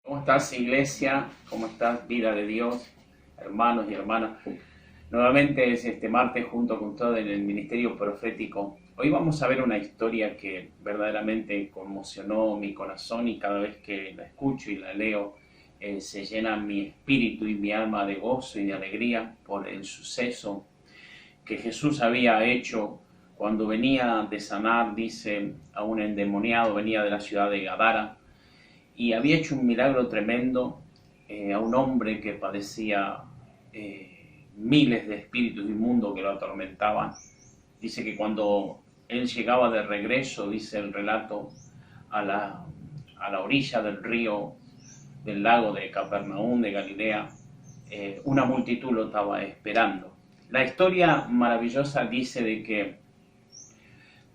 ¿Cómo estás, iglesia? ¿Cómo estás, vida de Dios? Hermanos y hermanas. Nuevamente es este martes junto con todo en el ministerio profético. Hoy vamos a ver una historia que verdaderamente conmocionó mi corazón y cada vez que la escucho y la leo se llena mi espíritu y mi alma de gozo y de alegría por el suceso que Jesús había hecho cuando venía de sanar, dice, a un endemoniado, venía de la ciudad de Gadara, y había hecho un milagro tremendo a un hombre que padecía miles de espíritus inmundos que lo atormentaban. Dice que cuando él llegaba de regreso, dice el relato, a la orilla del río, del lago de Capernaum, de Galilea, una multitud lo estaba esperando. La historia maravillosa dice de que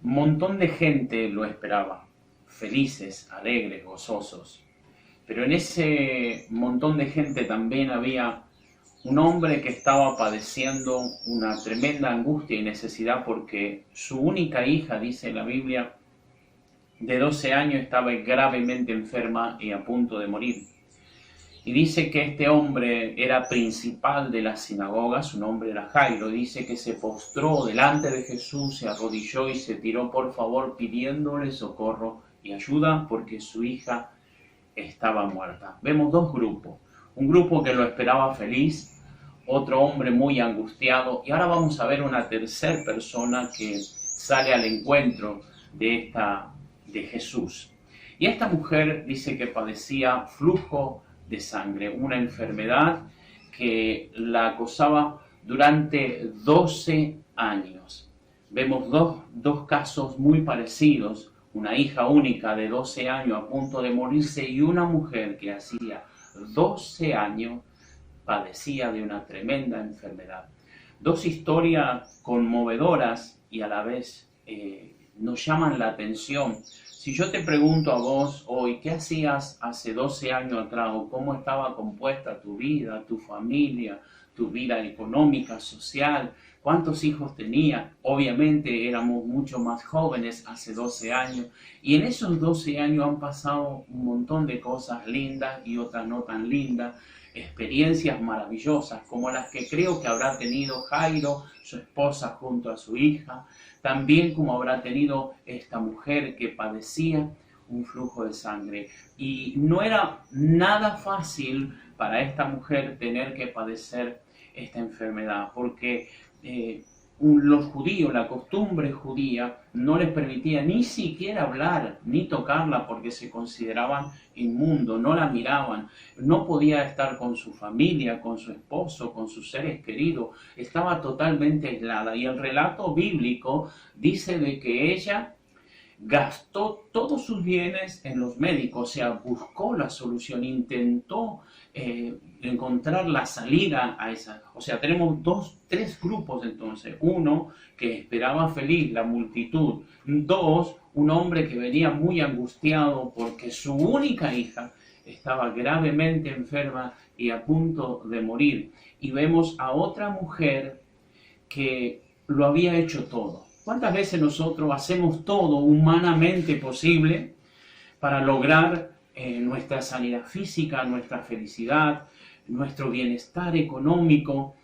un montón de gente lo esperaba, felices, alegres, gozosos. Pero en ese montón de gente también había un hombre que estaba padeciendo una tremenda angustia y necesidad porque su única hija, dice la Biblia, de 12 años estaba gravemente enferma y a punto de morir. Y dice que este hombre era principal de la sinagoga, su nombre era Jairo. Dice que se postró delante de Jesús, se arrodilló y se tiró por favor pidiéndole socorro y ayuda porque su hija estaba muerta. Vemos dos grupos. Un grupo que lo esperaba feliz, otro hombre muy angustiado. Y ahora vamos a ver una tercera persona que sale al encuentro de Jesús. Y esta mujer dice que padecía flujo de sangre, una enfermedad que la acosaba durante 12 años. Vemos dos casos muy parecidos, una hija única de 12 años a punto de morirse y una mujer que hacía 12 años padecía de una tremenda enfermedad. Dos historias conmovedoras y a la vez nos llaman la atención. Si yo te pregunto a vos hoy, ¿qué hacías hace 12 años atrás? ¿O cómo estaba compuesta tu vida, tu familia, tu vida económica, social? ¿Cuántos hijos tenías? Obviamente éramos mucho más jóvenes hace 12 años. Y en esos 12 años han pasado un montón de cosas lindas y otras no tan lindas. Experiencias maravillosas como las que creo que habrá tenido Jairo, su esposa junto a su hija, también como habrá tenido esta mujer que padecía un flujo de sangre. Y no era nada fácil para esta mujer tener que padecer esta enfermedad, porque los judíos, la costumbre judía, no les permitía ni siquiera hablar, ni tocarla, porque se consideraban inmundos, no la miraban, no podía estar con su familia, con su esposo, con sus seres queridos, estaba totalmente aislada. Y el relato bíblico dice de que ella gastó todos sus bienes en los médicos, o sea, buscó la solución, intentó encontrar la salida a esa. O sea, tenemos tres grupos entonces. Uno que esperaba feliz, la multitud. Dos, un hombre que venía muy angustiado porque su única hija estaba gravemente enferma y a punto de morir. Y vemos a otra mujer que lo había hecho todo. ¿Cuántas veces nosotros hacemos todo humanamente posible para lograr nuestra sanidad física, nuestra felicidad, nuestro bienestar económico?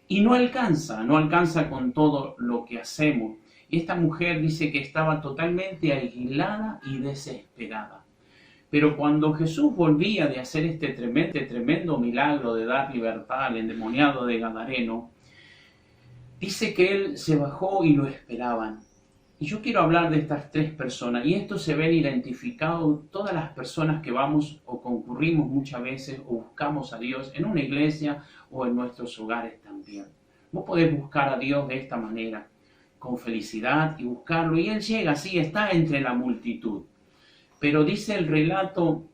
Y no alcanza con todo lo que hacemos. Y esta mujer dice que estaba totalmente aislada y desesperada. Pero cuando Jesús volvía de hacer este tremendo milagro de dar libertad al endemoniado de Gadareno, dice que él se bajó y lo esperaban. Y yo quiero hablar de estas tres personas, y esto se ven identificados todas las personas que vamos o concurrimos muchas veces o buscamos a Dios en una iglesia o en nuestros hogares también. Vos podés buscar a Dios de esta manera, con felicidad y buscarlo, y Él llega, sí, está entre la multitud. Pero dice el relato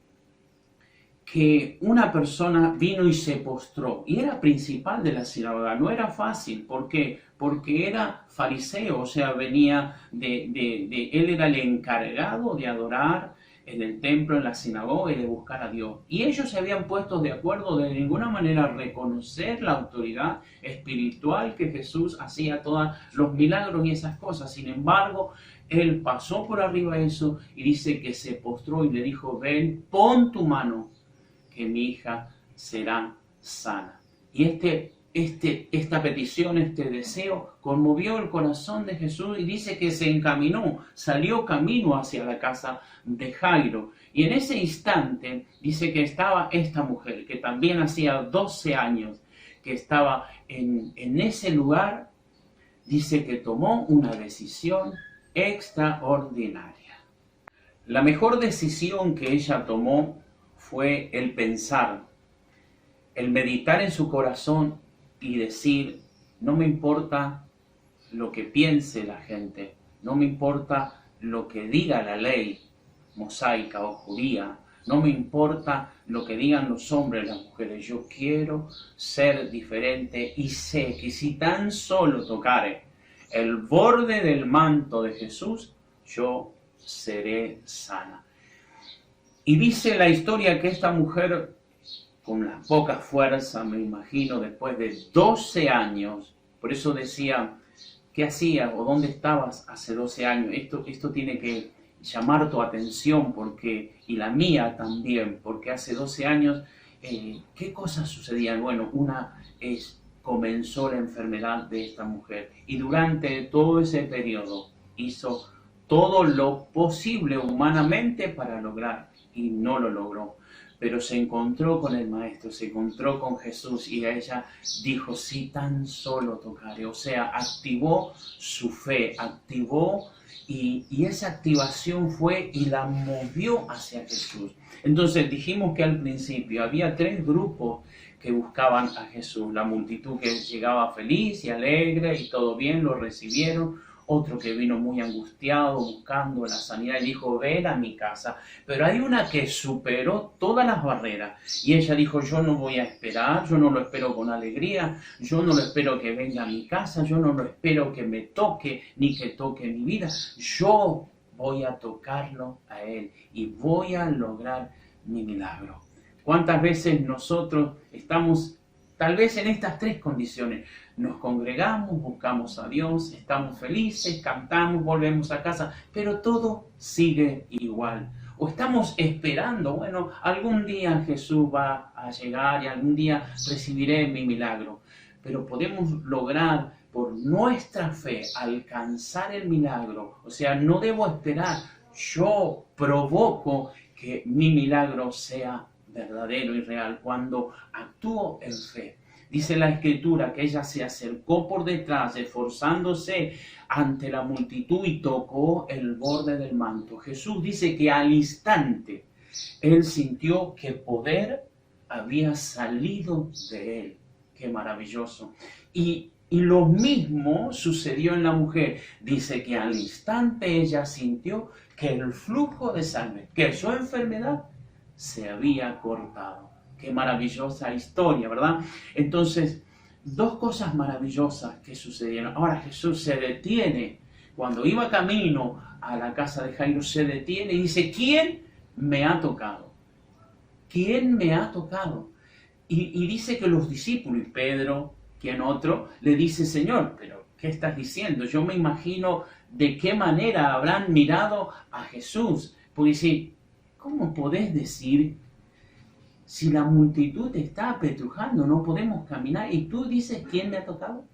que una persona vino y se postró, y era principal de la sinagoga. No era fácil. ¿Por qué? Porque era fariseo, o sea, venía él era el encargado de adorar en el templo, en la sinagoga y de buscar a Dios. Y ellos se habían puesto de acuerdo de ninguna manera a reconocer la autoridad espiritual que Jesús hacía, todos los milagros y esas cosas. Sin embargo, él pasó por arriba de eso y dice que se postró y le dijo: ven, pon tu mano que mi hija será sana. Y esta petición, este deseo, conmovió el corazón de Jesús y dice que se encaminó, salió camino hacia la casa de Jairo. Y en ese instante dice que estaba esta mujer, que también hacía 12 años que estaba en ese lugar, dice que tomó una decisión extraordinaria. La mejor decisión que ella tomó fue el pensar, el meditar en su corazón y decir, no me importa lo que piense la gente, no me importa lo que diga la ley mosaica o judía, no me importa lo que digan los hombres y las mujeres, yo quiero ser diferente y sé que si tan solo tocare el borde del manto de Jesús, yo seré sana. Y dice la historia que esta mujer, con la poca fuerza, me imagino, después de 12 años, por eso decía, ¿qué hacías o dónde estabas hace 12 años? Esto tiene que llamar tu atención, y la mía también, porque hace 12 años, ¿qué cosas sucedían? Bueno, comenzó la enfermedad de esta mujer, y durante todo ese periodo hizo todo lo posible humanamente para lograr, y no lo logró. Pero se encontró con el Maestro, se encontró con Jesús y ella dijo, si tan solo tocaré. O sea, activó su fe, y esa activación fue y la movió hacia Jesús. Entonces dijimos que al principio había 3 grupos que buscaban a Jesús. La multitud que llegaba feliz y alegre y todo bien, lo recibieron. Otro que vino muy angustiado, buscando la sanidad, y dijo, ven a mi casa. Pero hay una que superó todas las barreras. Y ella dijo, yo no voy a esperar, yo no lo espero con alegría, yo no lo espero que venga a mi casa, yo no lo espero que me toque, ni que toque mi vida. Yo voy a tocarlo a él y voy a lograr mi milagro. ¿Cuántas veces nosotros estamos tal vez en estas 3 condiciones? Nos congregamos, buscamos a Dios, estamos felices, cantamos, volvemos a casa, pero todo sigue igual. O estamos esperando, bueno, algún día Jesús va a llegar y algún día recibiré mi milagro. Pero podemos lograr por nuestra fe alcanzar el milagro. O sea, no debo esperar, yo provoco que mi milagro sea verdadero y real cuando actúo en fe. Dice la Escritura que ella se acercó por detrás, esforzándose ante la multitud y tocó el borde del manto. Jesús dice que al instante él sintió que poder había salido de él. ¡Qué maravilloso! Y lo mismo sucedió en la mujer. Dice que al instante ella sintió que el flujo de sangre, que su enfermedad se había cortado. Qué maravillosa historia, ¿verdad? Entonces, 2 cosas maravillosas que sucedieron. Ahora Jesús se detiene, cuando iba camino a la casa de Jairo, se detiene y dice, ¿quién me ha tocado? ¿Quién me ha tocado? Y dice que los discípulos, y Pedro, quien otro, le dice, Señor, pero ¿qué estás diciendo? Yo me imagino de qué manera habrán mirado a Jesús. Porque dice, ¿cómo podés decir si la multitud te está apetrujando, no podemos caminar, y tú dices, ¿quién me ha tocado?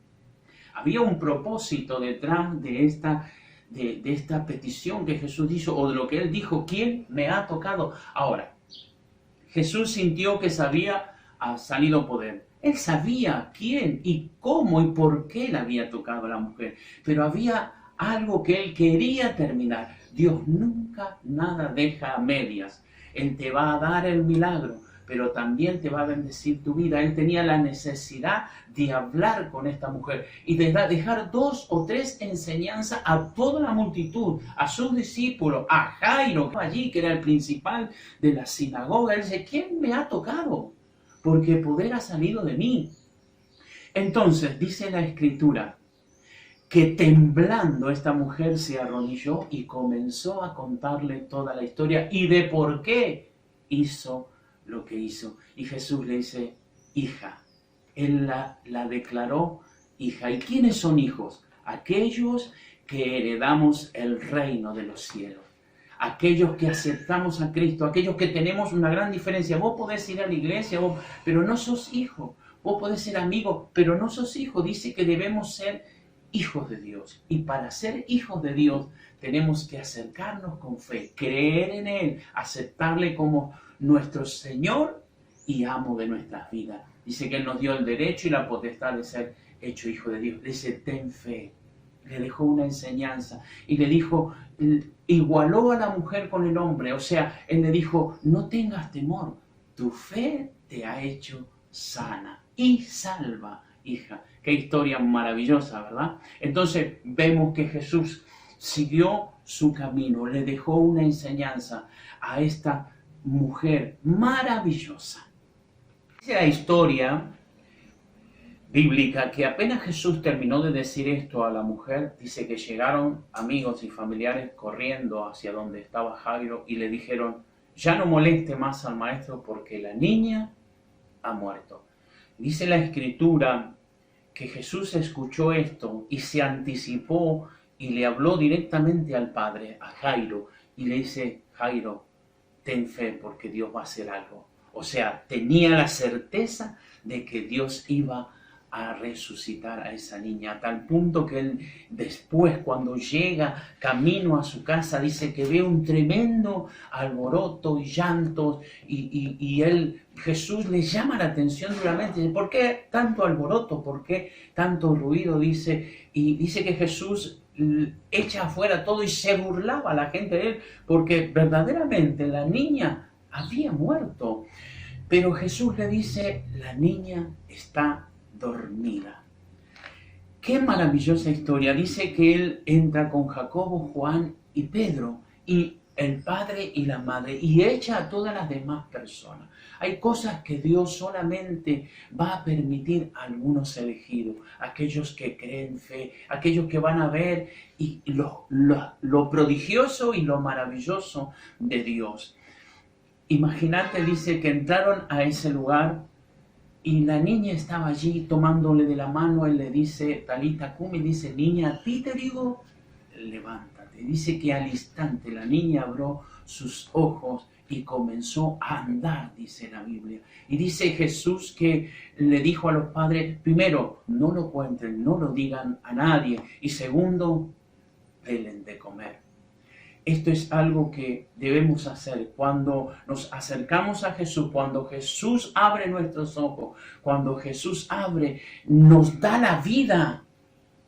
Había un propósito detrás de esta petición que Jesús hizo, o de lo que él dijo, ¿quién me ha tocado? Ahora, Jesús sintió que había salido poder. Él sabía quién y cómo y por qué le había tocado a la mujer, pero había algo que él quería terminar. Dios nunca nada deja a medias. Él te va a dar el milagro, pero también te va a bendecir tu vida. Él tenía la necesidad de hablar con esta mujer y de dejar 2 o 3 enseñanzas a toda la multitud, a sus discípulos, a Jairo, allí, que era el principal de la sinagoga. Él dice, ¿quién me ha tocado? Porque poder ha salido de mí. Entonces, dice la Escritura, que temblando esta mujer se arrodilló y comenzó a contarle toda la historia y de por qué hizo lo que hizo. Y Jesús le dice, hija. Él la declaró hija. ¿Y quiénes son hijos? Aquellos que heredamos el reino de los cielos. aquellos que aceptamos a Cristo, aquellos que tenemos una gran diferencia. Vos podés ir a la iglesia, pero no sos hijo. Vos podés ser amigo, pero no sos hijo. Dice que debemos ser hijos de Dios. Y para ser hijos de Dios tenemos que acercarnos con fe, creer en Él, aceptarle como nuestro Señor y amo de nuestras vidas. Dice que Él nos dio el derecho y la potestad de ser hecho hijo de Dios. Dice, ten fe. Le dejó una enseñanza y le dijo, igualó a la mujer con el hombre. O sea, Él le dijo, no tengas temor, tu fe te ha hecho sana y salva, hija. Qué historia maravillosa, ¿verdad? Entonces vemos que Jesús siguió su camino, le dejó una enseñanza a esta mujer maravillosa. Dice la historia bíblica que apenas Jesús terminó de decir esto a la mujer, dice que llegaron amigos y familiares corriendo hacia donde estaba Jairo y le dijeron, ya no moleste más al maestro porque la niña ha muerto. Dice la Escritura que Jesús escuchó esto y se anticipó y le habló directamente al padre, a Jairo, y le dice, Jairo, ten fe porque Dios va a hacer algo. O sea, tenía la certeza de que Dios iba a resucitar a esa niña, a tal punto que él después, cuando llega camino a su casa, dice que ve un tremendo alboroto y llantos, y Jesús le llama la atención duramente, dice, ¿por qué tanto alboroto? ¿Por qué tanto ruido? Dice, y dice que Jesús echa afuera todo y se burlaba a la gente de él, porque verdaderamente la niña había muerto. Pero Jesús le dice, la niña está dormida. Qué maravillosa historia. Dice que él entra con Jacobo, Juan y Pedro, y el padre y la madre, y echa a todas las demás personas. Hay cosas que Dios solamente va a permitir a algunos elegidos, aquellos que creen fe, aquellos que van a ver y lo prodigioso y lo maravilloso de Dios. Imagínate, dice que entraron a ese lugar y la niña estaba allí tomándole de la mano. Él le dice, Talita Cumi, dice, niña, a ti te digo, levántate. Dice que al instante la niña abrió sus ojos y comenzó a andar, dice la Biblia. Y dice Jesús que le dijo a los padres, primero, no lo cuenten, no lo digan a nadie. Y segundo, denle de comer. Esto es algo que debemos hacer cuando nos acercamos a Jesús, cuando Jesús abre nuestros ojos, cuando Jesús nos da la vida,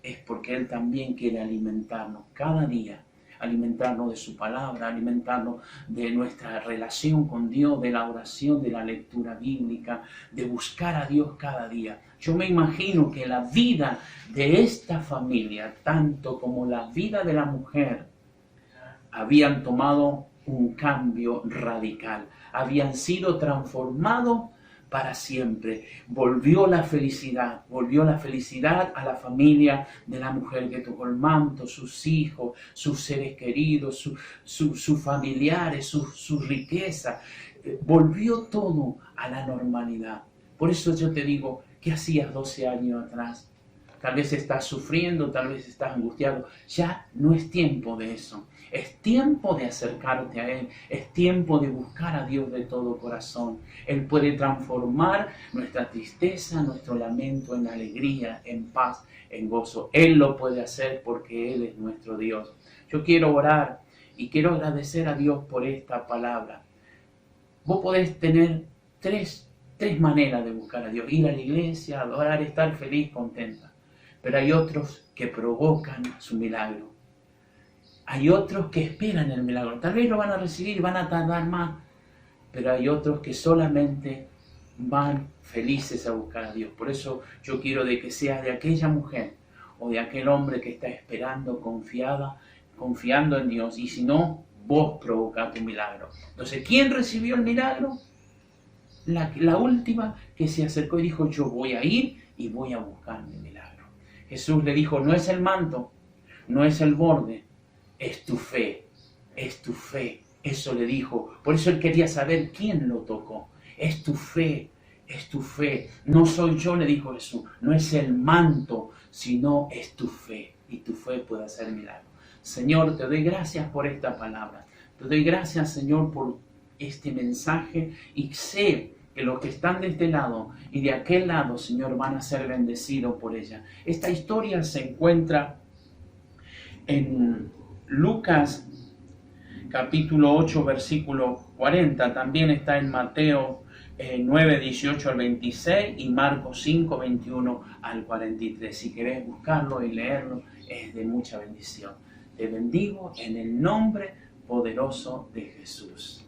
es porque Él también quiere alimentarnos cada día, alimentarnos de su palabra, alimentarnos de nuestra relación con Dios, de la oración, de la lectura bíblica, de buscar a Dios cada día. Yo me imagino que la vida de esta familia, tanto como la vida de la mujer, habían tomado un cambio radical, habían sido transformados para siempre. Volvió la felicidad a la familia de la mujer que tocó el manto, sus hijos, sus seres queridos, sus familiares, su riqueza. Volvió todo a la normalidad. Por eso yo te digo, ¿qué hacías 12 años atrás? Tal vez estás sufriendo, tal vez estás angustiado. Ya no es tiempo de eso. Es tiempo de acercarte a Él. Es tiempo de buscar a Dios de todo corazón. Él puede transformar nuestra tristeza, nuestro lamento en alegría, en paz, en gozo. Él lo puede hacer porque Él es nuestro Dios. Yo quiero orar y quiero agradecer a Dios por esta palabra. Vos podés tener tres maneras de buscar a Dios. Ir a la iglesia, adorar, estar feliz, contenta. Pero hay otros que provocan su milagro. Hay otros que esperan el milagro. Tal vez lo van a recibir, van a tardar más. Pero hay otros que solamente van felices a buscar a Dios. Por eso yo quiero de que seas de aquella mujer o de aquel hombre que está esperando, confiando en Dios. Y si no, vos provocás tu milagro. Entonces, ¿quién recibió el milagro? La última que se acercó y dijo, yo voy a ir y voy a buscar mi milagro. Jesús le dijo, no es el manto, no es el borde, es tu fe, es tu fe. Eso le dijo. Por eso él quería saber quién lo tocó. Es tu fe, es tu fe. No soy yo, le dijo Jesús, no es el manto, sino es tu fe. Y tu fe puede hacer milagros. Señor, te doy gracias por esta palabra. Te doy gracias, Señor, por este mensaje y sé que los que están de este lado y de aquel lado, Señor, van a ser bendecidos por ella. Esta historia se encuentra en Lucas capítulo 8, versículo 40. También está en Mateo 9, 18 al 26 y Marcos 5, 21 al 43. Si querés buscarlo y leerlo, es de mucha bendición. Te bendigo en el nombre poderoso de Jesús.